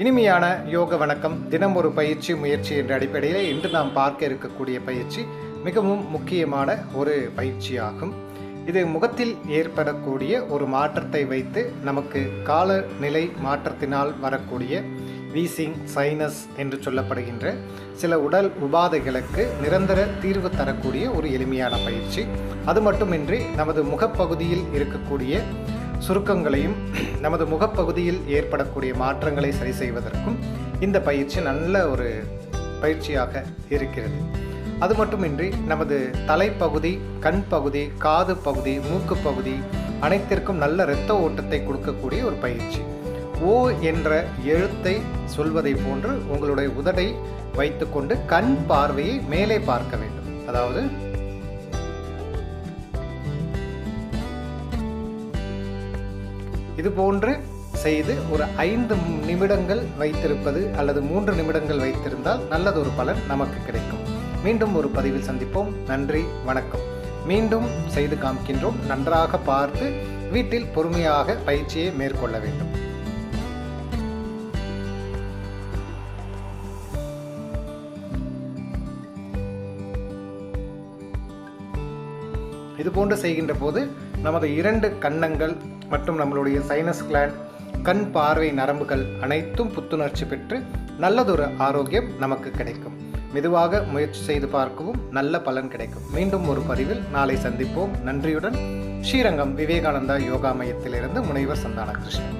இனிமையான யோக வணக்கம். தினம் ஒரு பயிற்சி முயற்சி என்ற அடிப்படையில் இன்று நாம் பார்க்க இருக்கக்கூடிய பயிற்சி மிகவும் முக்கியமான ஒரு பயிற்சியாகும். இது முகத்தில் ஏற்படக்கூடிய ஒரு மாற்றத்தை வைத்து நமக்கு காலநிலை மாற்றத்தினால் வரக்கூடிய வீசிங், சைனஸ் என்று சொல்லப்படுகின்ற சில உடல் உபாதைகளுக்கு நிரந்தர தீர்வு தரக்கூடிய ஒரு எளிமையான பயிற்சி. அது மட்டுமின்றி நமது முகப்பகுதியில் இருக்கக்கூடிய சுருக்கங்களையும் நமது முகப்பகுதியில் ஏற்படக்கூடிய மாற்றங்களை சரி செய்வதற்கும் இந்த பயிற்சி நல்ல ஒரு பயிற்சியாக இருக்கிறது. அது மட்டுமின்றி நமது தலைப்பகுதி, கண் பகுதி, காது பகுதி, மூக்கு பகுதி அனைத்திற்கும் நல்ல இரத்த ஓட்டத்தை கொடுக்கக்கூடிய ஒரு பயிற்சி. ஓ என்ற எழுத்தை சொல்வதை போன்று உங்களுடைய உதடை வைத்துக்கொண்டு கண் பார்வையை மேலே பார்க்க வேண்டும். அதாவது இது போன்று செய்து ஒரு 5 நிமிடங்கள் வைத்திருப்பது அல்லது 3 நிமிடங்கள் வைத்திருந்தால் நல்லதொரு பலன் நமக்கு கிடைக்கும். மீண்டும் ஒரு பதிவில் சந்திப்போம். நன்றி, வணக்கம். மீண்டும் செய்து காமிக்கின்றோம். நன்றாக பார்த்து வீட்டில் பொறுமையாக பயிற்சியை மேற்கொள்ள வேண்டும். இது போன்று செய்கின்ற போது நமது 2 கன்னங்கள் மற்றும் நம்மளுடைய சைனஸ் கிளாண்ட், கண் பார்வை நரம்புகள் அனைத்தும் புத்துணர்ச்சி பெற்று நல்லதொரு ஆரோக்கியம் நமக்கு கிடைக்கும். மெதுவாக முயற்சி செய்து பார்க்கவும் நல்ல பலன் கிடைக்கும். மீண்டும் ஒரு பதிவில் நாளை சந்திப்போம். நன்றியுடன் ஸ்ரீரங்கம் விவேகானந்தா யோகா மையத்திலிருந்து முனைவர் சந்தான கிருஷ்ணன்.